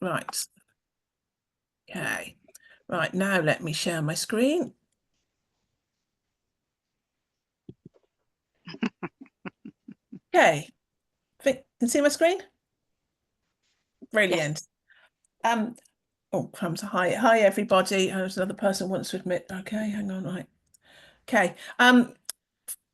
Right. Okay. Right, now let me share my screen. Okay. Can see my screen? Brilliant. Yes. Oh, crumbs. Hi everybody. There's another person wants to admit. Okay, hang on, right. Okay.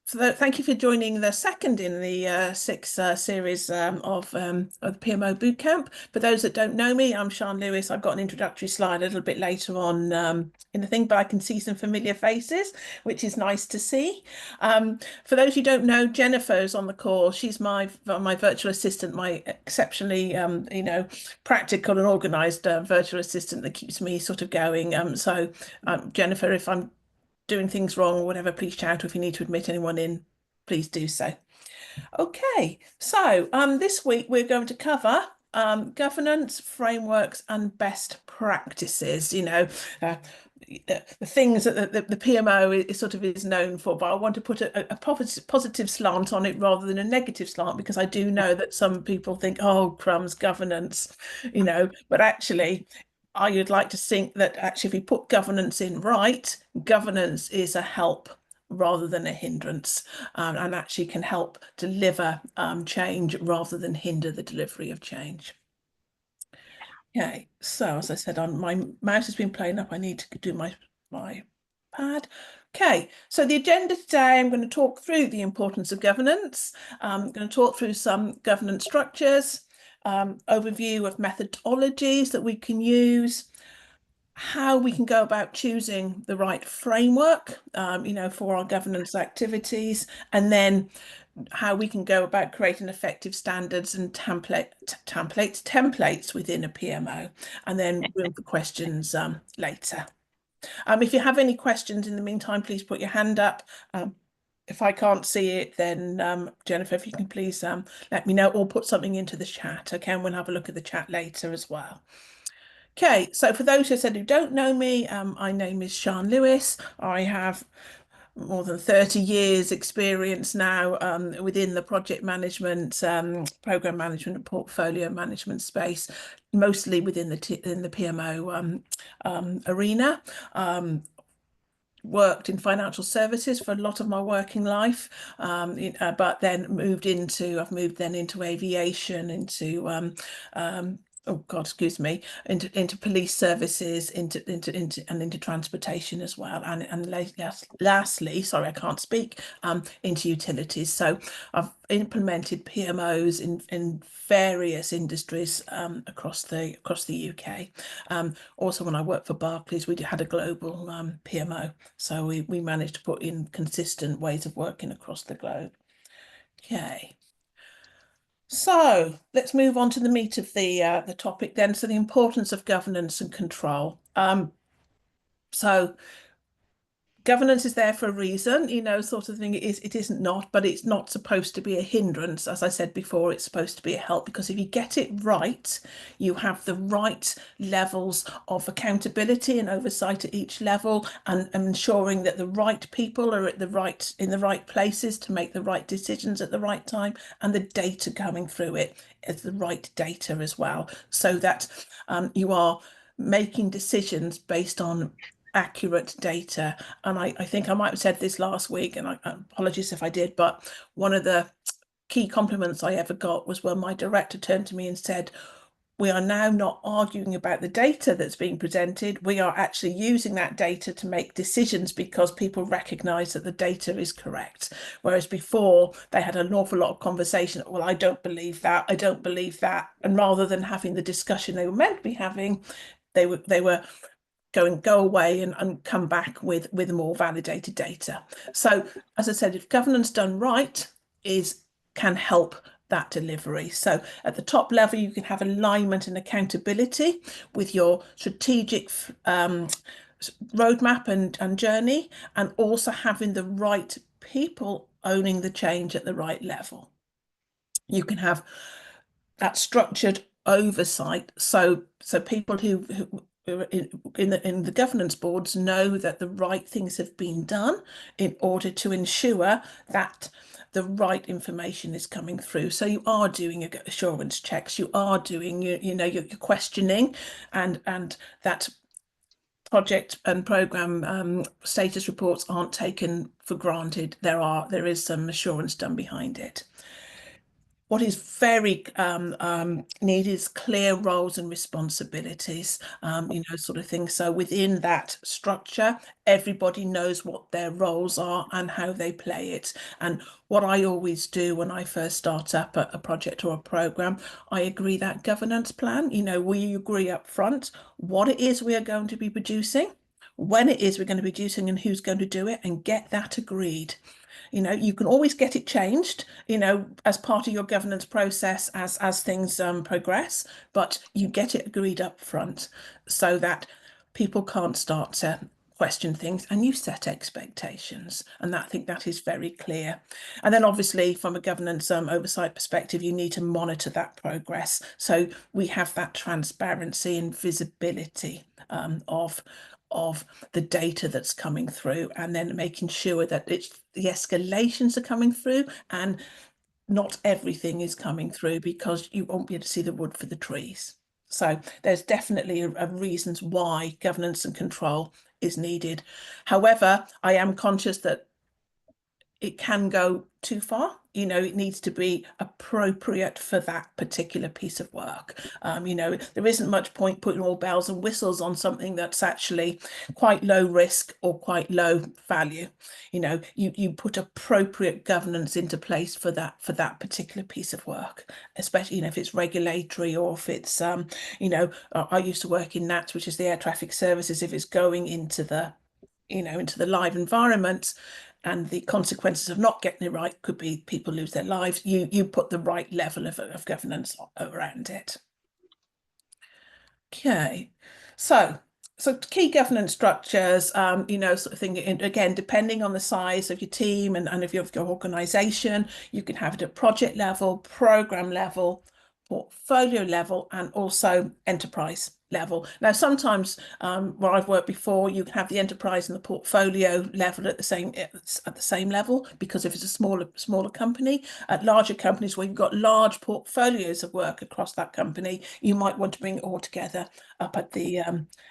So thank you for joining the second in the six series of the PMO Bootcamp. For those that don't know me, I'm Sian Lewis. I've got an introductory slide a little bit later on in the thing, but I can see some familiar faces, which is nice to see. For those who don't know, Jennifer's on the call. She's my virtual assistant, my exceptionally practical and organised virtual assistant that keeps me sort of going. Jennifer, if I'm doing things wrong or whatever, please shout. Or if you need to admit anyone in, please do so. Okay, so this week we're going to cover governance, frameworks, and best practices. The things that the PMO is known for, but I want to put a positive slant on it rather than a negative slant, because I do know that some people think, oh, crumbs, governance, but actually I would like to think that actually if we put governance in right, governance is a help rather than a hindrance, and actually can help deliver change rather than hinder the delivery of change. Okay, so as I said, my mouse has been playing up. I need to do my pad. Okay, so the agenda today, I'm going to talk through the importance of governance. I'm going to talk through some governance structures, overview of methodologies that we can use, how we can go about choosing the right framework, for our governance activities, and then how we can go about creating effective standards and templates within a PMO, and then room for questions later. If you have any questions in the meantime, please put your hand up. If I can't see it, then Jennifer, if you can please let me know, or put something into the chat. Okay, and we'll have a look at the chat later as well. Okay, so for those who don't know me, my name is Sian Lewis. I have more than 30 years experience now within the project management, program management and portfolio management space, mostly within the PMO arena. Worked in financial services for a lot of my working life, but then I've moved then into aviation, into oh God, excuse me, into police services, into transportation as well, and lastly, sorry, I can't speak, into utilities. So I've implemented PMOs in various industries across the UK. Also, when I worked for Barclays, we had a global PMO, so we managed to put in consistent ways of working across the globe. Okay. So let's move on to the meat of the topic then. So the importance of governance and control. So governance is there for a reason, sort of thing. It isn't not, but it's not supposed to be a hindrance. As I said before, it's supposed to be a help, because if you get it right, you have the right levels of accountability and oversight at each level, and ensuring that the right people are in the right places to make the right decisions at the right time, and the data coming through it is the right data as well, so that you are making decisions based on accurate data. And I think I might have said this last week, and apologies if I did, but one of the key compliments I ever got was when my director turned to me and said, we are now not arguing about the data that's being presented. We are actually using that data to make decisions because people recognize that the data is correct. Whereas before they had an awful lot of conversation. Well, I don't believe that. I don't believe that. And rather than having the discussion they were meant to be having, they were go away and come back with more validated data. So as I said, if governance done right can help that delivery. So at the top level, you can have alignment and accountability with your strategic roadmap and journey, and also having the right people owning the change at the right level. You can have that structured oversight, so people who in the governance boards know that the right things have been done in order to ensure that the right information is coming through. So you are doing your assurance checks, you are doing your questioning, and that project and program status reports aren't taken for granted. There is some assurance done behind it. What is very needed is clear roles and responsibilities, sort of thing. So within that structure, everybody knows what their roles are and how they play it. And what I always do when I first start up a project or a program, I agree that governance plan. We agree up front what it is we are going to be producing, when it is we're going to be producing, and who's going to do it, and get that agreed. You can always get it changed, as part of your governance process as things progress, but you get it agreed up front so that people can't start to question things, and you set expectations. And I think that is very clear. And then obviously from a governance oversight perspective, you need to monitor that progress. So we have that transparency and visibility of the data that's coming through, and then making sure that the escalations are coming through, and not everything is coming through, because you won't be able to see the wood for the trees. So there's definitely a reasons why governance and control is needed. However, I am conscious that it can go too far. It needs to be appropriate for that particular piece of work. There isn't much point putting all bells and whistles on something that's actually quite low risk or quite low value. You put appropriate governance into place for that particular piece of work, especially if it's regulatory, or if it's I used to work in NATS, which is the air traffic services. If it's going into the live environment, and the consequences of not getting it right could be people lose their lives, you put the right level of governance around it. Okay, so key governance structures, sort of thing. Again, depending on the size of your team and of your organisation, you can have it at project level, program level, portfolio level, and also enterprise level. Now, sometimes where I've worked before, you can have the enterprise and the portfolio level at the same level, because if it's a smaller company. At larger companies where you've got large portfolios of work across that company, you might want to bring it all together up at the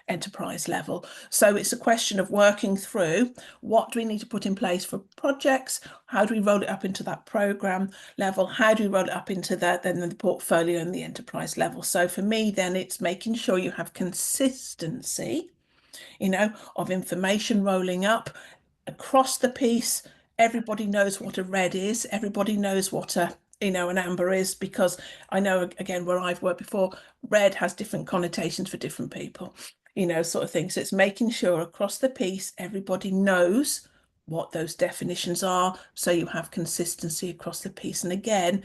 enterprise level. So it's a question of working through what do we need to put in place for projects, how do we roll it up into that program level, how do we roll it up into then the portfolio and the enterprise level. So for me, then it's making sure you have consistency, of information rolling up across the piece. Everybody knows what a red is. Everybody knows what an amber is, because I know, again, where I've worked before, red has different connotations for different people, sort of thing. So it's making sure across the piece, everybody knows what those definitions are, so you have consistency across the piece. And again,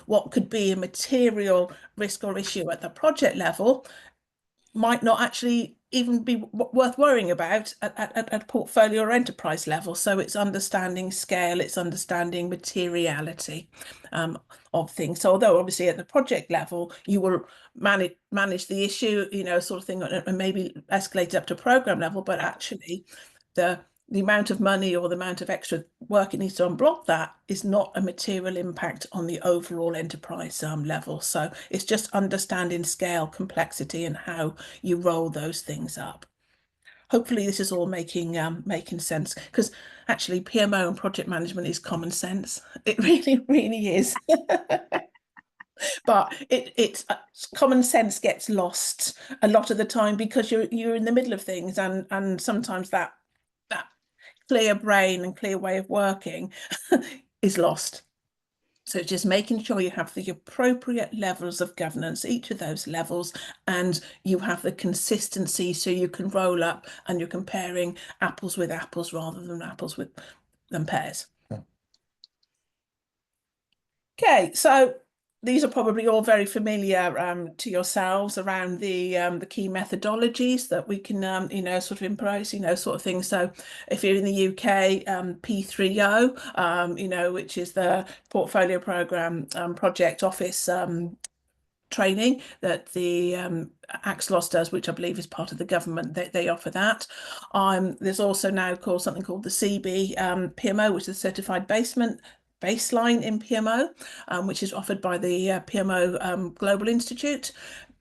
what could be a material risk or issue at the project level might not actually even be worth worrying about at portfolio or enterprise level. So it's understanding scale, it's understanding materiality of things. So although obviously at the project level you will manage the issue, sort of thing, and maybe escalate it up to program level, but actually the amount of money or the amount of extra work it needs to unblock that is not a material impact on the overall enterprise level. So it's just understanding scale, complexity, and how you roll those things up. Hopefully this is all making sense, because actually PMO and project management is common sense. It really, really is. But it's common sense gets lost a lot of the time, because you're in the middle of things, and sometimes that clear brain and clear way of working is lost. So just making sure you have the appropriate levels of governance, each of those levels, and you have the consistency, so you can roll up and you're comparing apples with apples rather than apples with pears. Okay, so these are probably all very familiar to yourselves around the key methodologies that we can sort of impose, sort of thing. So if you're in the UK, P3O, which is the portfolio program project office training that the Axelos does, which I believe is part of the government, they offer that. There's also now something called the CB PMO, which is Certified baseline in PMO, which is offered by the PMO Global Institute.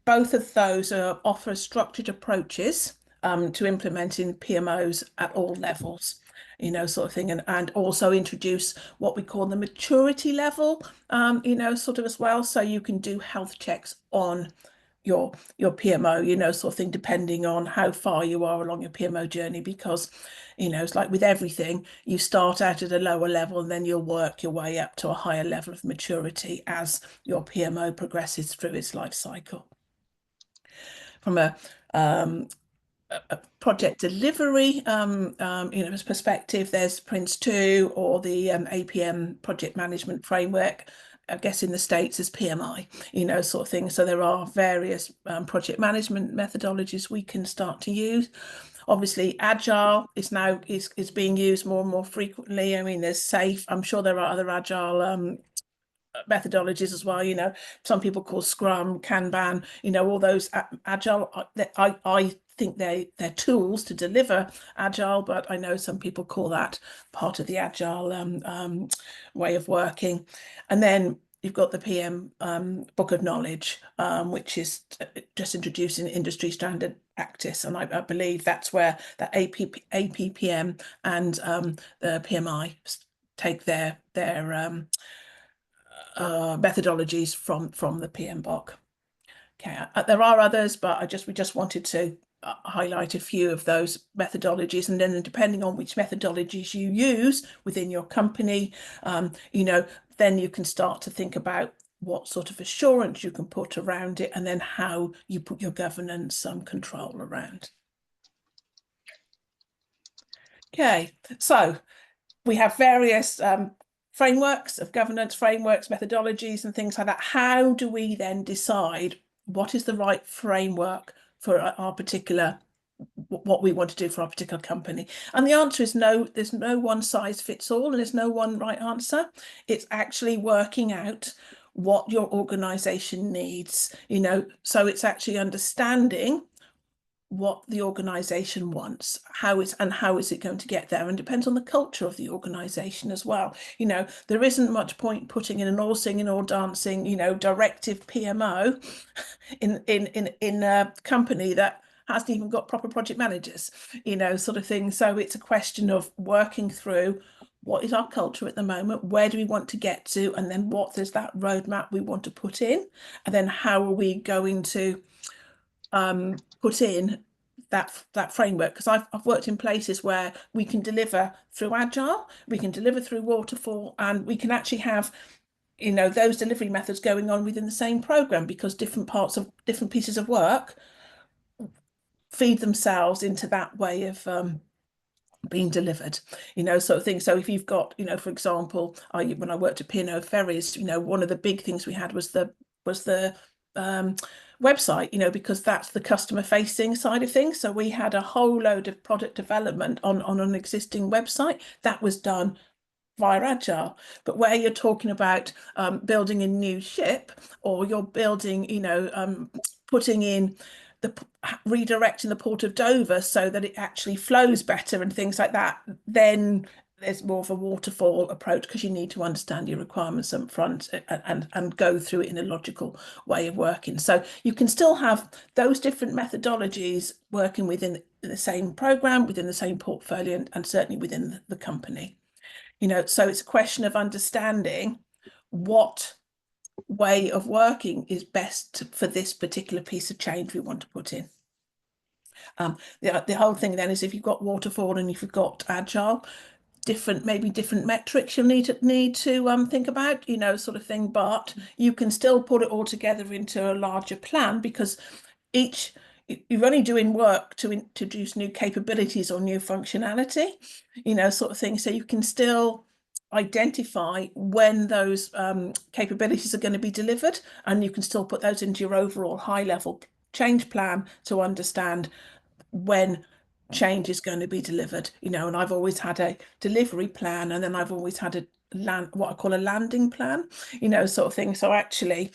Both of those offer structured approaches to implementing PMOs at all levels, sort of thing, and also introduce what we call the maturity level, sort of as well. So you can do health checks on your PMO, sort of thing, depending on how far you are along your PMO journey, because it's like with everything, you start out at a lower level and then you'll work your way up to a higher level of maturity as your PMO progresses through its life cycle. From a project delivery perspective, there's Prince2 or the APM project management framework. I guess in the States is PMI, sort of thing. So there are various project management methodologies we can start to use. Obviously, Agile is now is being used more and more frequently. I mean, there's SAFe. I'm sure there are other Agile methodologies as well. Some people call Scrum, Kanban, all those Agile. I think they're tools to deliver Agile, but I know some people call that part of the Agile way of working. And then you've got the PM Book of Knowledge, which is just introducing industry standard practice, and I believe that's where the APPM and the PMI take their methodologies from the PMBOK. Okay, there are others, but we just wanted to highlight a few of those methodologies, and then depending on which methodologies you use within your company, then you can start to think about what sort of assurance you can put around it, and then how you put your governance control around. Okay, so we have various frameworks of governance, frameworks, methodologies, and things like that. How do we then decide what is the right framework for our particular, what we want to do for our particular company? And the answer is no, there's no one size fits all, and there's no one right answer. It's actually working out what your organization needs, so it's actually understanding what the organization wants, how is it going to get there, and depends on the culture of the organization as well. There isn't much point putting in an all singing, all dancing, directive PMO in a company that hasn't even got proper project managers, sort of thing. So it's a question of working through what is our culture at the moment, where do we want to get to, and then what is that roadmap we want to put in, and then how are we going to put in that framework. Because I've worked in places where we can deliver through Agile, we can deliver through Waterfall, and we can actually have those delivery methods going on within the same program, because different pieces of work feed themselves into that way of being delivered, sort of thing. So if you've got, for example, when I worked at P&O Ferries, one of the big things we had was the website, because that's the customer facing side of things. So we had a whole load of product development on an existing website that was done via Agile. But where you're talking about building a new ship, or you're building, putting in redirecting the port of Dover so that it actually flows better and things like that, then there's more of a waterfall approach, because you need to understand your requirements up front and go through it in a logical way of working. So you can still have those different methodologies working within the same program, within the same portfolio, and certainly within the company. So it's a question of understanding what way of working is best for this particular piece of change we want to put in. The whole thing then is, if you've got waterfall and if you've got Agile, maybe different metrics you'll need to think about, sort of thing, but you can still put it all together into a larger plan, because you're only doing work to introduce new capabilities or new functionality, sort of thing. So you can still identify when those capabilities are going to be delivered, and you can still put those into your overall high level change plan to understand when change is going to be delivered, and I've always had a delivery plan, and then I've always had what I call a landing plan, sort of thing. So actually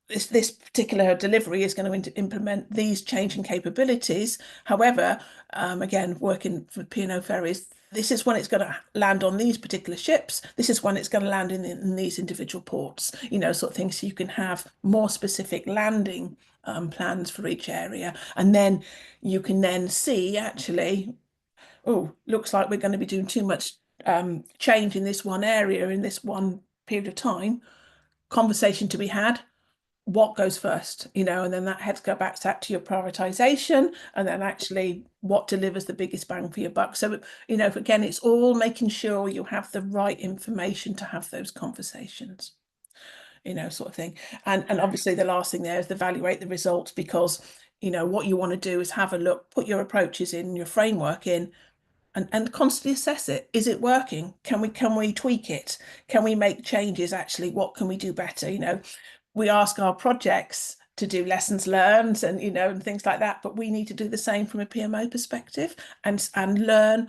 this particular delivery is going to implement these changing capabilities. However, again, working for P&O Ferries, this is when it's going to land on these particular ships. This is when it's going to land in these individual ports, sort of thing. So you can have more specific landing plans for each area. And then you can then see actually, oh, looks like we're going to be doing too much change in this one area in this one period of time. Conversation to be had, what goes first, and then that heads go back to your prioritization, and then actually what delivers the biggest bang for your buck. So, again, it's all making sure you have the right information to have those conversations, sort of thing. And obviously the last thing there is evaluate the results, because, what you want to do is have a look, put your approaches in, your framework in, and constantly assess it. Is it working? Can we tweak it? Can we make changes? Actually, what can we do better? We ask our projects to do lessons learned and and things like that, but we need to do the same from a PMO perspective, and learn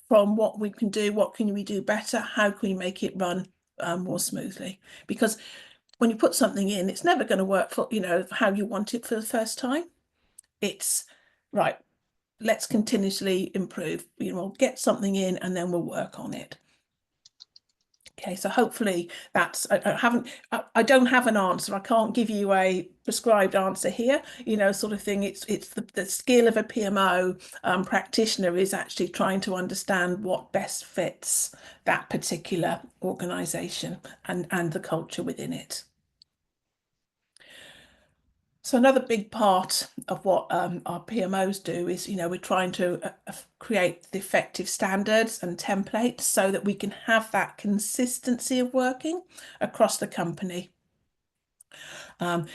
from what we can do. What can we do better? How can we make it run more smoothly? Because when you put something in, it's never going to work for how you want it for the first time. It's right, let's continuously improve. We'll get something in and then we'll work on it. Okay, so hopefully that's, I don't have an answer. I can't give you a prescribed answer here, sort of thing. It's the skill of a PMO practitioner is actually trying to understand what best fits that particular organization and the culture within it. So another big part of what our PMOs do is, we're trying to create the effective standards and templates so that we can have that consistency of working across the company. And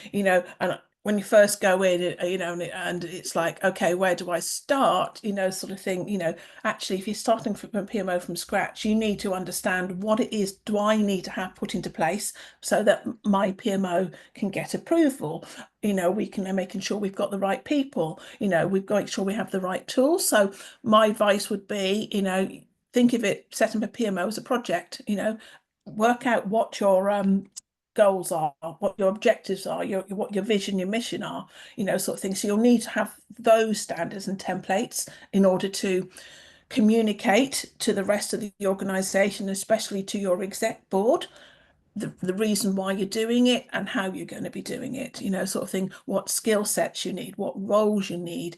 when you first go in, and it's like, okay, where do I start? Sort of thing, actually, if you're starting from a PMO from scratch, you need to understand what it is do I need to have put into place so that my PMO can get approval. We can making sure we've got the right people, we've got to make sure we have the right tools. So my advice would be, think of it, setting up a PMO as a project, work out what your goals are, what your objectives are, what your vision, your mission are, sort of thing. So you'll need to have those standards and templates in order to communicate to the rest of the organization, especially to your exec board, the reason why you're doing it and how you're going to be doing it, sort of thing, what skill sets you need, what roles you need,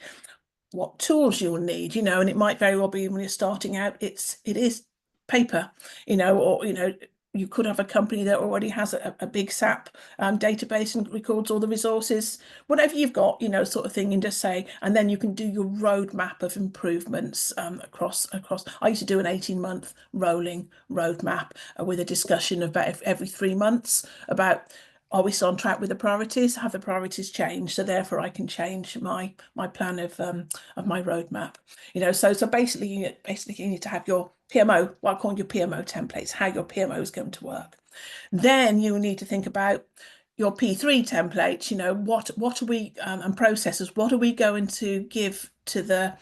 what tools you'll need, and it might very well be when you're starting out, it is paper, or you could have a company that already has a big SAP database and records all the resources, whatever you've got, sort of thing, and just say, and then you can do your roadmap of improvements across. I used to do an 18-month rolling roadmap with a discussion about every 3 months about, are we still on track with the priorities? Have the priorities changed? So therefore I can change my plan of my roadmap. So basically you need to have your PMO, what I call your PMO templates, how your PMO is going to work. Then you need to think about your P3 templates, what are we and processes, what are we going to give to the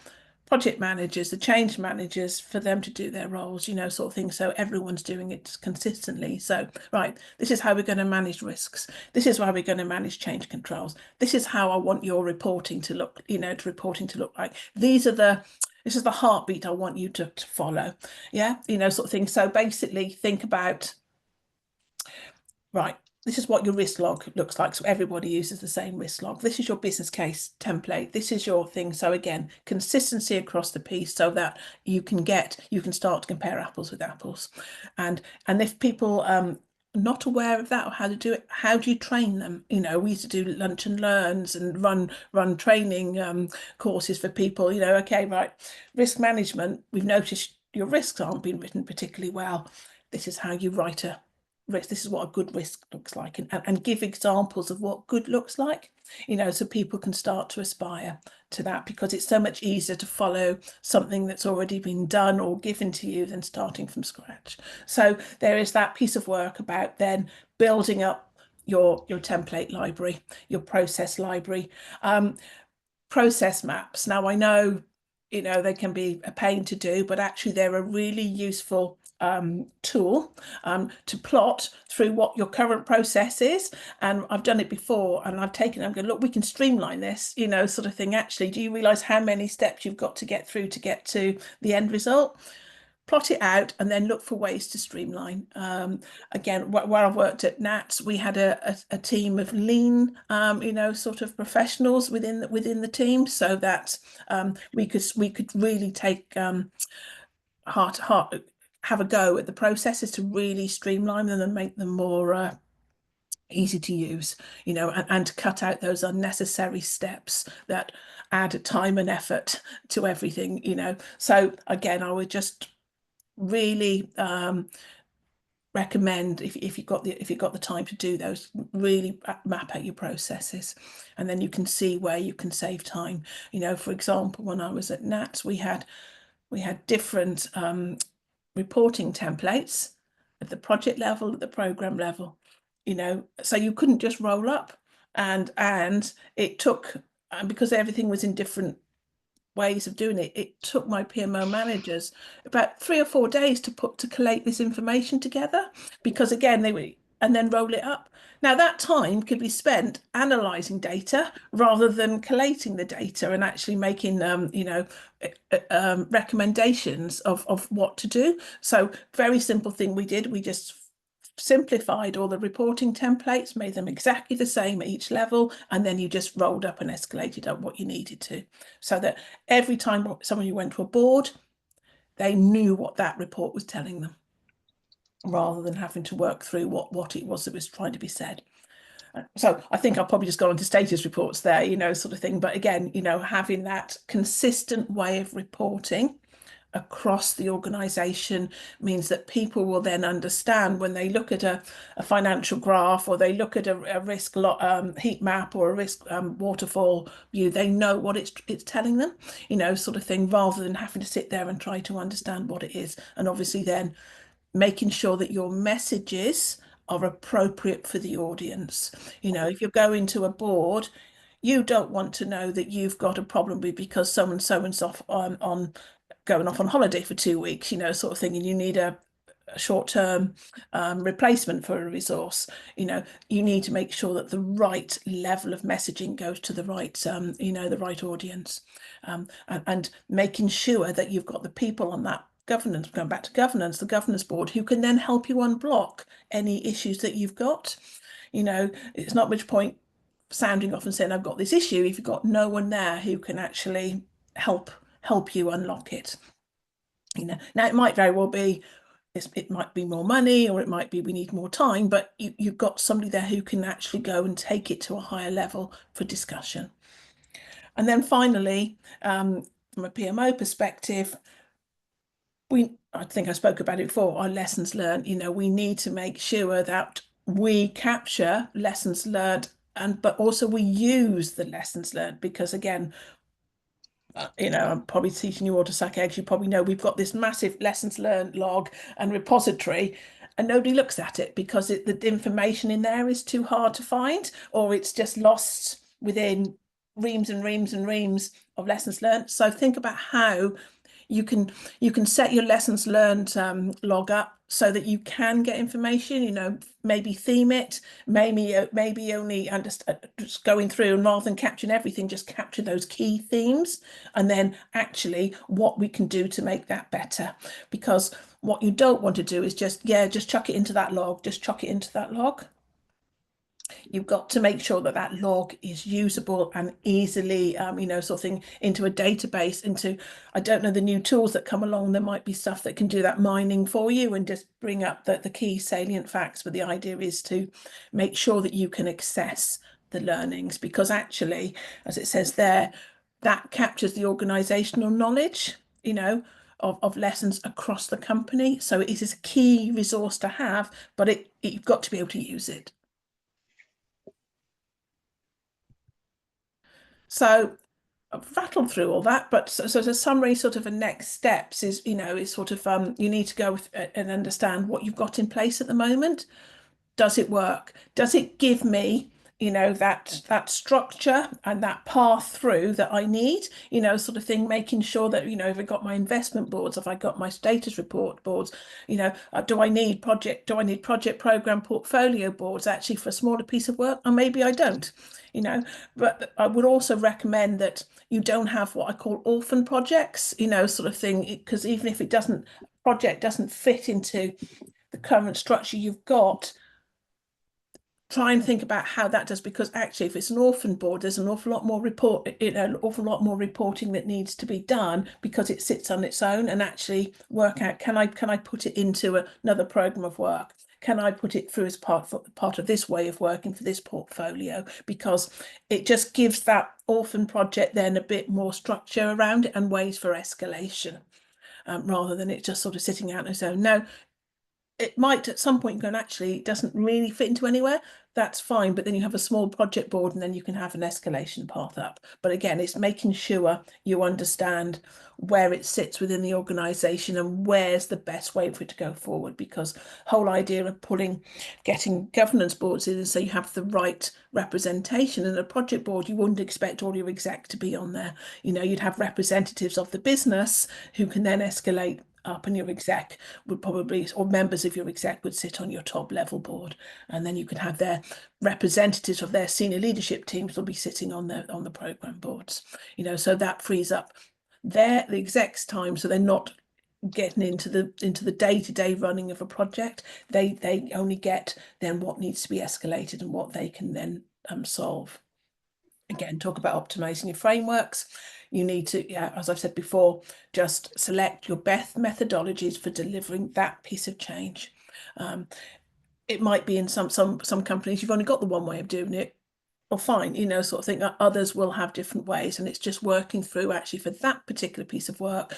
project managers, the change managers, for them to do their roles, sort of thing. So everyone's doing it consistently. So, right, this is how we're going to manage risks. This is how we're going to manage change controls. This is how I want your reporting to look, to look like. This is the heartbeat I want you to follow. Yeah, sort of thing. So basically think about, right, this is what your risk log looks like. So everybody uses the same risk log. This is your business case template. This is your thing. So again, consistency across the piece so that you can start to compare apples with apples. And if people not aware of that or how to do it, how do you train them? We used to do lunch and learns and run training courses for people, okay, right, risk management, we've noticed your risks aren't being written particularly well. This is how you write a risk. This is what a good risk looks like, and give examples of what good looks like, so people can start to aspire to that, because it's so much easier to follow something that's already been done or given to you than starting from scratch. So there is that piece of work about then building up your template library, your process library, process maps. Now I know they can be a pain to do, but actually they're a really useful tool to plot through what your current process is. And I've done it before, and I'm going, look, we can streamline this, sort of thing. Actually, do you realize how many steps you've got to get through to get to the end result? plot it out and then look for ways to streamline. Again, where I've worked at Nats, we had a team of lean, sort of professionals within the team, so that we could really take heart to heart, have a go at the processes to really streamline them and make them more easy to use, and to cut out those unnecessary steps that add time and effort to everything, So again, I would just really recommend, if you've got the time to do those, really map out your processes, and then you can see where you can save time. For example, when I was at Nats, we had different reporting templates at the project level, at the program level, so you couldn't just roll up, and it took, and because everything was in different ways of doing it, it took my PMO managers about 3 or 4 days to collate this information together, because again, and then roll it up. Now that time could be spent analysing data rather than collating the data and actually making recommendations of what to do. So very simple thing we did, we just simplified all the reporting templates, made them exactly the same at each level, and then you just rolled up and escalated up what you needed to, so that every time someone went to a board, they knew what that report was telling them, rather than having to work through what it was that was trying to be said. So I think I'll probably just go on to status reports there, sort of thing. But again, having that consistent way of reporting across the organization means that people will then understand, when they look at a financial graph, or they look at a risk heat map, or a risk waterfall view, they know what it's telling them, sort of thing, rather than having to sit there and try to understand what it is. And obviously then making sure that your messages are appropriate for the audience. If you're going to a board, you don't want to know that you've got a problem with because someone's off on going off on holiday for 2 weeks, sort of thing, and you need a short-term replacement for a resource. You need to make sure that the right level of messaging goes to the right, the right audience, and making sure that you've got the people on that governance, going back to governance, the governance board, who can then help you unblock any issues that you've got. It's not much point sounding off and saying I've got this issue if you've got no one there who can actually help you unlock it. Now it might very well be it might be more money, or it might be we need more time, but you've got somebody there who can actually go and take it to a higher level for discussion. And then finally, from a PMO perspective, I think I spoke about it before, our lessons learned. We need to make sure that we capture lessons learned, but also we use the lessons learned, because again, I'm probably teaching you all to suck eggs. You probably know we've got this massive lessons learned log and repository, and nobody looks at it because the information in there is too hard to find, or it's just lost within reams and reams and reams of lessons learned. So think about how you can set your lessons learned log up so that you can get information, maybe theme it, maybe only just going through, and rather than capturing everything, just capture those key themes, and then actually what we can do to make that better. Because what you don't want to do is just chuck it into that log, just chuck it into that log. You've got to make sure that that log is usable and easily, sort of thing, into a database, I don't know, the new tools that come along. There might be stuff that can do that mining for you and just bring up the key salient facts. But the idea is to make sure that you can access the learnings, because actually, as it says there, that captures the organisational knowledge, of lessons across the company. So it is a key resource to have, but you've got to be able to use it. So I've rattled through all that, but so as a summary, sort of a next steps is, sort of you need to go and understand what you've got in place at the moment. Does it work? Does it give me, that structure and that path through that I need, sort of thing, making sure that, if I got my investment boards, if I got my status report boards, do I need project program portfolio boards actually for a smaller piece of work? Or maybe I don't, but I would also recommend that you don't have what I call orphan projects, sort of thing, because even if it doesn't project doesn't fit into the current structure you've got, try and think about how that does, because actually if it's an orphan board, there's an awful lot more reporting that needs to be done because it sits on its own, and actually work out, can I put it into another program of work? Can I put it through as part of this way of working for this portfolio? Because it just gives that orphan project then a bit more structure around it and ways for escalation, rather than it just sort of sitting out on its own. Now, it might at some point go, and actually it doesn't really fit into anywhere. That's fine, but then you have a small project board and then you can have an escalation path up. But again, it's making sure you understand where it sits within the organization and where's the best way for it to go forward, because whole idea of getting governance boards in so you have the right representation. In a project board, you wouldn't expect all your exec to be on there. You'd have representatives of the business who can then escalate up, and your exec would probably, or members of your exec would sit on your top level board, and then you could have their representatives of their senior leadership teams will be sitting on the program boards. So that frees up the exec's time, so they're not getting into the day-to-day running of a project. They only get then what needs to be escalated and what they can then solve. Again, talk about optimizing your frameworks. You need to, as I've said before, just select your best methodologies for delivering that piece of change. It might be in some companies you've only got the one way of doing it, or fine, sort of thing. Others will have different ways, and it's just working through actually for that particular piece of work,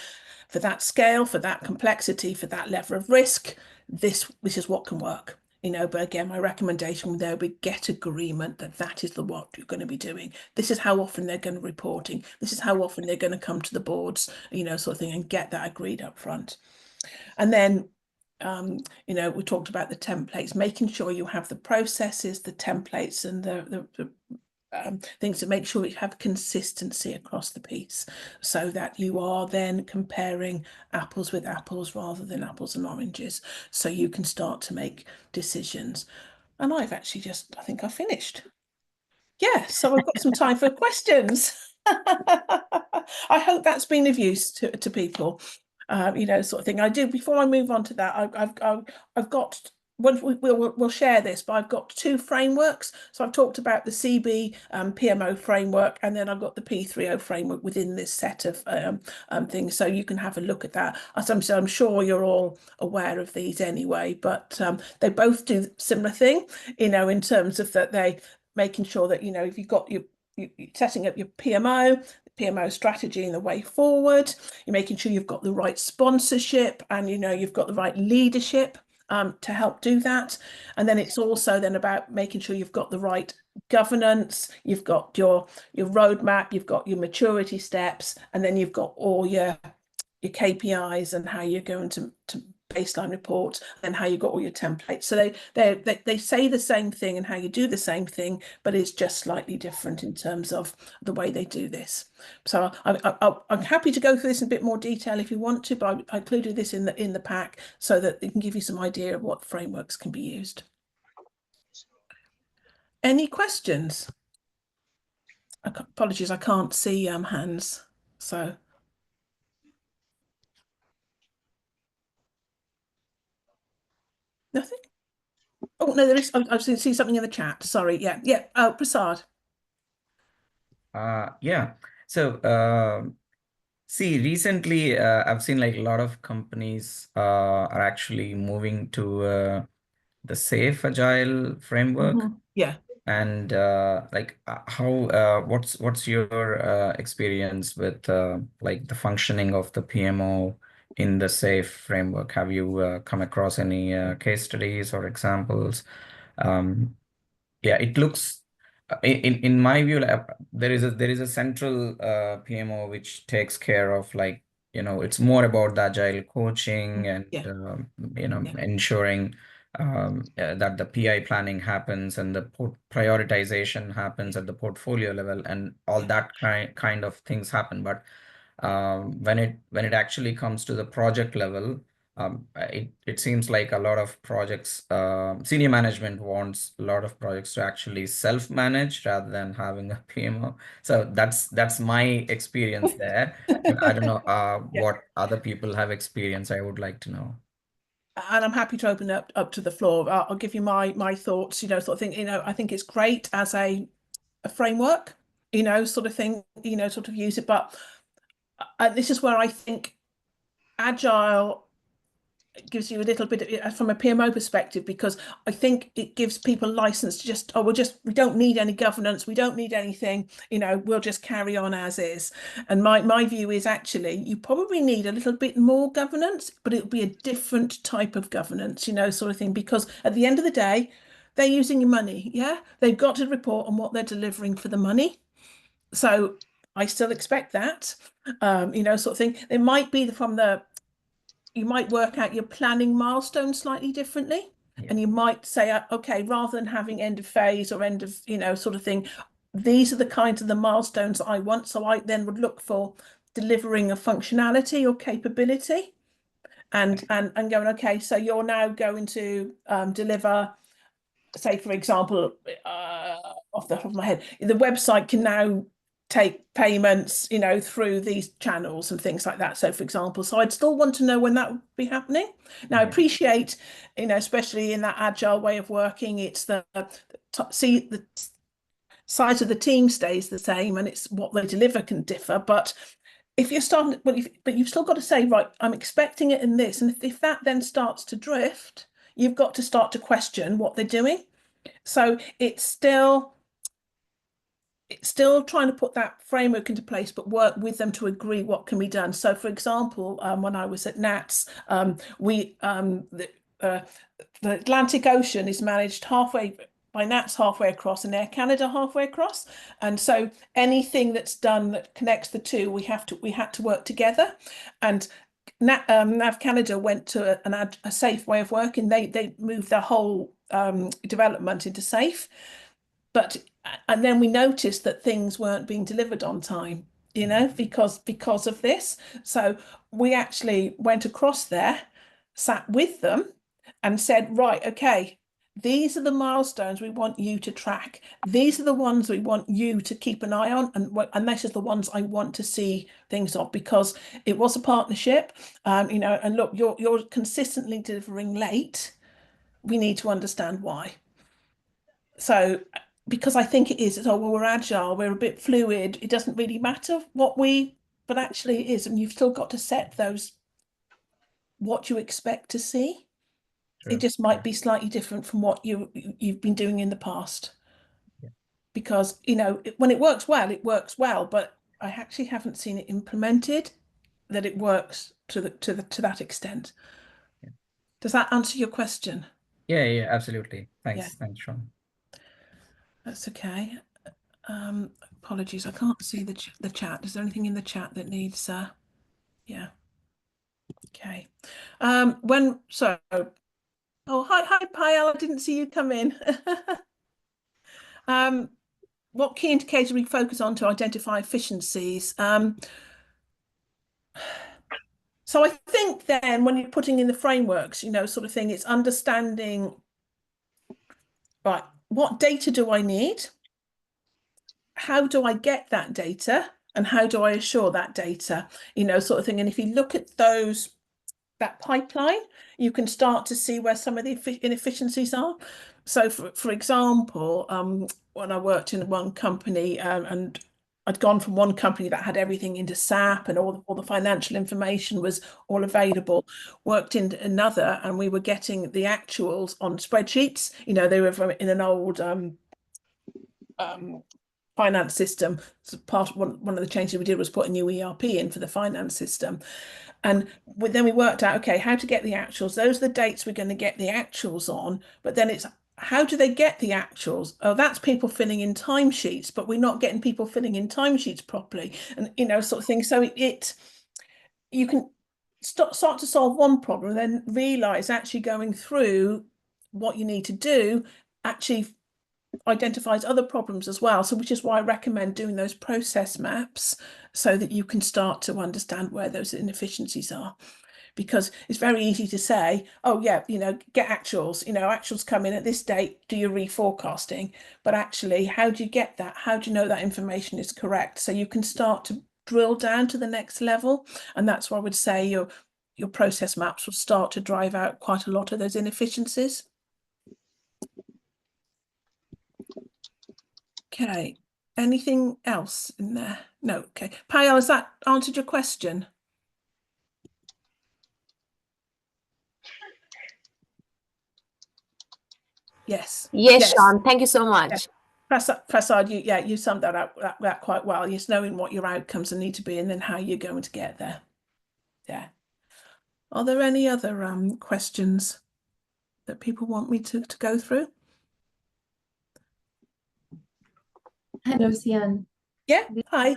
for that scale, for that complexity, for that level of risk. This is what can work. But again, my recommendation there would be get agreement that is what you're going to be doing. This is how often they're going to reporting. This is how often they're going to come to the boards, sort of thing, and get that agreed up front. And then, we talked about the templates, making sure you have the processes, the templates, and the things to make sure you have consistency across the piece, so that you are then comparing apples with apples rather than apples and oranges, so you can start to make decisions. And I've actually I think I finished. Yeah, so I've got some time for questions. I hope that's been of use to people, sort of thing. I do, before I move on to that, I've got, we'll share this, but I've got 2 frameworks. So I've talked about the CB PMO framework, and then I've got the P30 framework within this set of things. So you can have a look at that. As I'm sure you're all aware of these anyway, but they both do similar thing, in terms of that they making sure that, if you've got you're setting up your PMO strategy and the way forward, you're making sure you've got the right sponsorship and you've got the right leadership to help do that. And then it's also then about making sure you've got the right governance, you've got your roadmap, you've got your maturity steps, and then you've got all your KPIs and how you're going to baseline reports, and how you got all your templates. So they say the same thing and how you do the same thing, but it's just slightly different in terms of the way they do this. So I'm happy to go through this in a bit more detail if you want to, but I included this in the pack so that it can give you some idea of what frameworks can be used. Any questions? Apologies, I can't see hands. So nothing. Oh no, there is. I've seen something in the chat. Sorry. Yeah. Oh, Prasad. Yeah. So see, recently I've seen like a lot of companies are actually moving to the safe agile framework. Yeah. And like how what's your experience with like the functioning of the PMO in the safe framework? Have you come across any case studies or examples? Um, yeah, it looks in my view, like, there is a central PMO which takes care of, like, it's more about the agile coaching and Yeah. Yeah. ensuring that the PI planning happens and the prioritization happens at the portfolio level, and all that kind of things happen. But when it actually comes to the project level, It seems like a lot of projects, senior management wants a lot of projects to actually self-manage rather than having a PMO. So that's my experience there. But I don't know Yeah. what other people have experienced. I would like to know. And I'm happy to open up to the floor. I'll give you my thoughts, sort of thing. I think it's great as a framework, sort of thing, sort of use it. But this is where I think agile gives you a little bit from a PMO perspective, because I think it gives people license to just, we don't need any governance, we don't need anything, we'll just carry on as is. And my view is actually you probably need a little bit more governance, but it'll be a different type of governance, sort of thing, because at the end of the day, they're using your money. Yeah, they've got to report on what they're delivering for the money. So I still expect that, sort of thing. It might be from the you might work out your planning milestones slightly differently. Yeah. And you might say, okay, rather than having end of phase or end of, sort of thing, these are the kinds of the milestones I want. So I then would look for delivering a functionality or capability and going, okay, so you're now going to deliver, say, for example, off the top of my head, the website can now take payments, through these channels and things like that. So, for example, so I'd still want to know when that would be happening. Now, I Yeah. appreciate, especially in that agile way of working, it's the size of the team stays the same, and it's what they deliver can differ. But if you're starting, but you've still got to say, right, I'm expecting it in this, and if that then starts to drift, you've got to start to question what they're doing. So it's still trying to put that framework into place, but work with them to agree what can be done. So, for example, when I was at NATS, we uh, the Atlantic Ocean is managed halfway by NATS halfway across and Air Canada halfway across, and so anything that's done that connects the two, we had to work together. And Nav Canada went to a safe way of working. They moved their whole development into safe, but and then we noticed that things weren't being delivered on time, because of this. So we actually went across there, sat with them, and said, right, okay, these are the milestones we want you to track. These are the ones we want you to keep an eye on, and this is the ones I want to see things of, because it was a partnership. And look, you're consistently delivering late. We need to understand why. So, because I think it is, well, we're agile, we're a bit fluid, it doesn't really matter but actually it is. And you've still got to set those, what you expect to see. It True. just might be slightly different from what you've been doing in the past. Yeah. Because, when it works well, but I actually haven't seen it implemented that it works to that extent. Yeah. Does that answer your question? Yeah. Yeah. Absolutely. Yeah, Thanks, Sean. that's okay. Apologies, I can't see the chat. Is there anything in the chat that needs yeah. Okay. When so Oh, hi Payal, I didn't see you come in. Um, what key indicators we focus on to identify efficiencies? So I think then when you're putting in the frameworks, sort of thing, it's understanding, right, what data do I need? How do I get that data? And how do I assure that data? Sort of thing. And if you look at that pipeline, you can start to see where some of the inefficiencies are. So, for example, when I worked in one company, and I'd gone from one company that had everything into SAP and all the financial information was all available, worked in another, and we were getting the actuals on spreadsheets. They were in an old um, finance system. So one of the changes we did was put a new ERP in for the finance system. And then we worked out, okay, how to get the actuals. Those are the dates we're going to get the actuals on. But then it's how do they get the actuals? Oh, that's people filling in timesheets, but we're not getting people filling in timesheets properly, and sort of thing. So you can start to solve one problem, and then realize actually going through what you need to do actually identifies other problems as well. So, which is why I recommend doing those process maps so that you can start to understand where those inefficiencies are. because it's very easy to say, oh yeah, get actuals, actuals come in at this date, do your reforecasting. But actually, how do you get that? How do you know that information is correct? So you can start to drill down to the next level. And that's why I would say your process maps will start to drive out quite a lot of those inefficiencies. Okay. Anything else in there? No. Okay. Payal, has that answered your question? Yes. Yes, Sean. Thank you so much. Prasad, you summed that up that quite well. Just knowing what your outcomes need to be and then how you're going to get there. Yeah. Are there any other questions that people want me to go through? Hello, Sian. Yeah. Hi.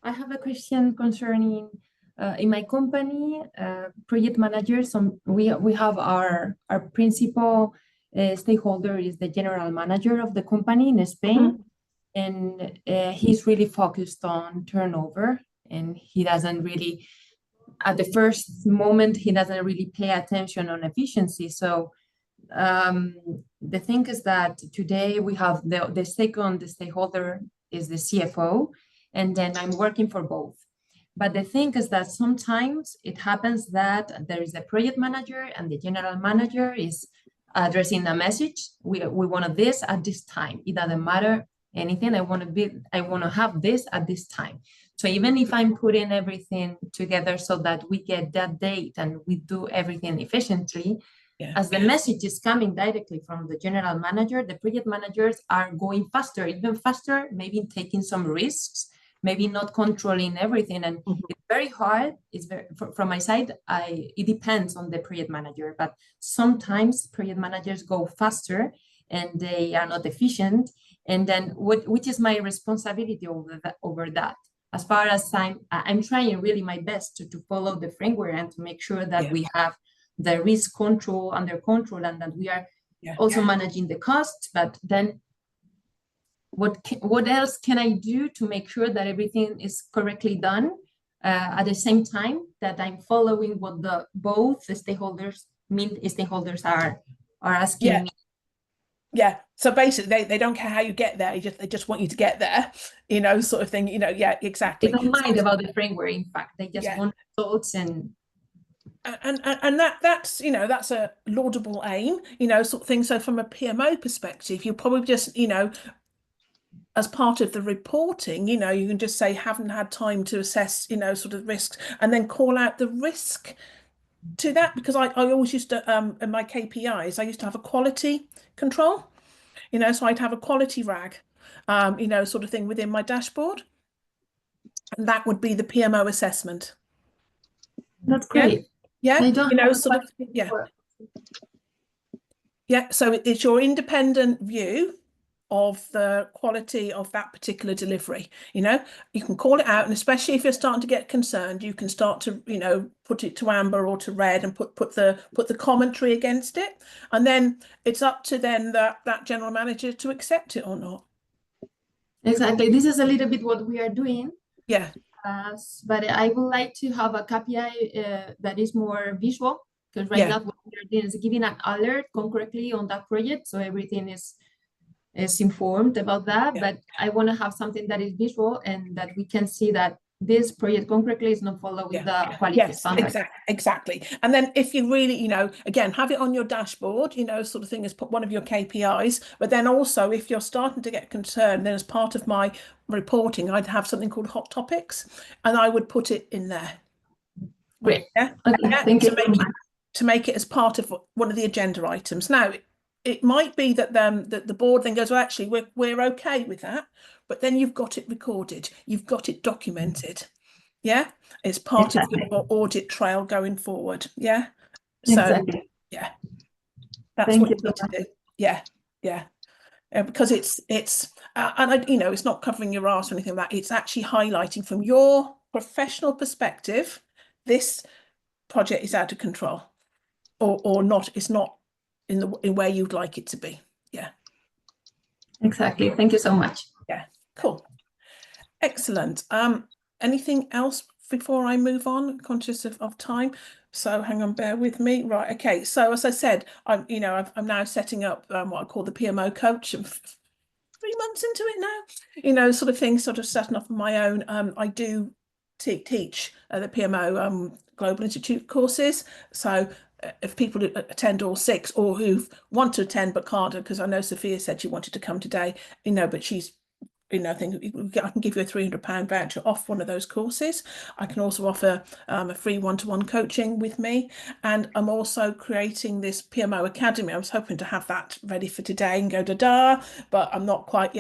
I have a question concerning in my company, project managers. We have our principal stakeholder is the general manager of the company in Spain, and he's really focused on turnover, and he doesn't really, at the first moment, he doesn't really pay attention on efficiency. So the thing is that today we have the second stakeholder is the CFO, and then I'm working for both. But the thing is that sometimes it happens that there is a project manager and the general manager is addressing a message. We want this at this time. It doesn't matter anything. I want to have this at this time. So even if I'm putting everything together so that we get that date and we do everything efficiently, as the message is coming directly from the general manager, the project managers are going faster, even faster, maybe taking some risks, maybe not controlling everything. And it's very hard. It's very, from my side, it depends on the project manager, but sometimes project managers go faster and they are not efficient. And then which is my responsibility over that? As far as I'm trying really my best to follow the framework and to make sure that we have the risk control under control and that we are also managing the costs. But then what else can I do to make sure that everything is correctly done at the same time that I'm following what both the stakeholders are asking me? Yeah. So basically they don't care how you get there, they just want you to get there, sort of thing, yeah, exactly. They don't mind about the framework, in fact. They just want results and that's that's a laudable aim, sort of thing. So from a PMO perspective, you'll probably just as part of the reporting, you can just say haven't had time to assess sort of risks, and then call out the risk to that, because I always used to in my KPIs I used to have a quality control, so I'd have a quality rag sort of thing within my dashboard, and that would be the PMO assessment. That's great. Yeah, sort of, so it's your independent view of the quality of that particular delivery. You can call it out, and especially if you're starting to get concerned, you can start to put it to amber or to red and put the commentary against it, and then it's up to then that general manager to accept it or not. Exactly. This is a little bit what we are doing. Yeah. But I would like to have a KPI that is more visual, because right now what we are doing is giving an alert concretely on that project, so everything is informed about that. But I want to have something that is visual and that we can see that this project concretely is not following the quality standard. Exactly. And then if you really, again, have it on your dashboard, sort of thing, as one of your KPIs. But then also, if you're starting to get concerned, then as part of my reporting, I'd have something called hot topics, and I would put it in there. Great. Thank you. To make it as part of one of the agenda items. Now, it might be that the board then goes, well, actually, we're okay with that, but then you've got it recorded, you've got it documented. Yeah, it's part of your audit trail going forward. Yeah. So that's what you need to do. Yeah. Because it's and it's not covering your ass or anything like that. It's actually highlighting from your professional perspective, this project is out of control, or not. It's not in where you'd like it to be. Yeah. Exactly. Thank you so much. Yeah. Cool. Excellent. Anything else before I move on, conscious of time. So hang on, bear with me. Right, okay. So as I said, I'm now setting up what I call the PMO coach. I'm 3 months into it now, sort of thing, sort of setting up on my own. I do teach the PMO Global Institute courses. So if people attend all 6 or who want to attend but can't, because I know Sophia said she wanted to come today, but she's I think I can give you a £300 voucher off one of those courses. I can also offer a free one-to-one coaching with me. And I'm also creating this PMO Academy. I was hoping to have that ready for today and go da-da, but I'm not quite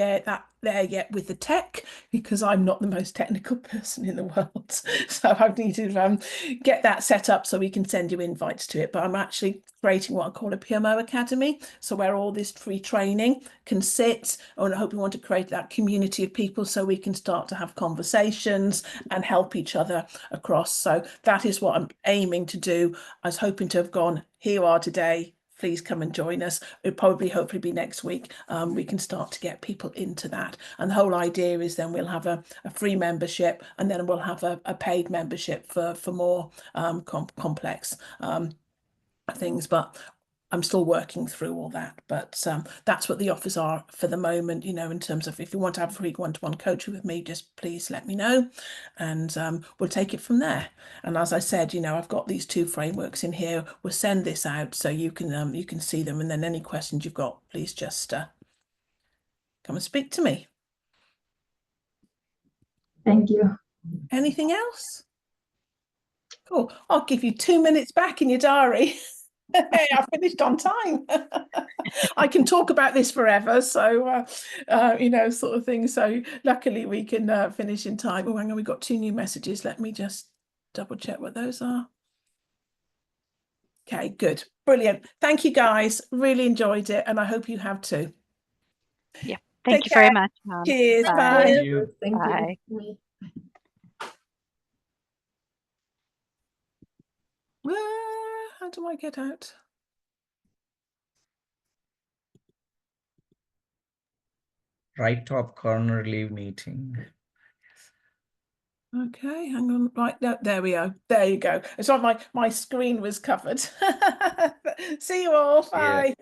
there yet with the tech, because I'm not the most technical person in the world. So I need to get that set up so we can send you invites to it. But I'm actually creating what I call a PMO Academy. So where all this free training can sit, and I hope we want to create that community of people so we can start to have conversations and help each other across. So that is what I'm aiming to do. I was hoping to have gone, here you are today, please come and join us. It'll probably hopefully be next week. We can start to get people into that. And the whole idea is then we'll have a free membership, and then we'll have a paid membership for more complex things. But I'm still working through all that, but that's what the offers are for the moment. In terms of, if you want to have a free one-to-one coaching with me, just please let me know, and we'll take it from there. And as I said, I've got these 2 frameworks in here. We'll send this out so you can see them, and then any questions you've got, please just come and speak to me. Thank you. Anything else? Cool. I'll give you 2 minutes back in your diary. Hey, I finished on time. I can talk about this forever, so sort of thing. So luckily we can finish in time. Oh, hang on, we've got 2 new messages. Let me just double check what those are. Okay, good, brilliant. Thank you, guys. Really enjoyed it, and I hope you have too. Yeah, thank Take you very care. much. Cheers. Bye. Bye. Thank you. Thank Bye. you. How do I get out? Right top corner, leave meeting. Okay, hang on. Right, there we go. There you go. It's like my screen was covered. See you all. Yeah. Bye.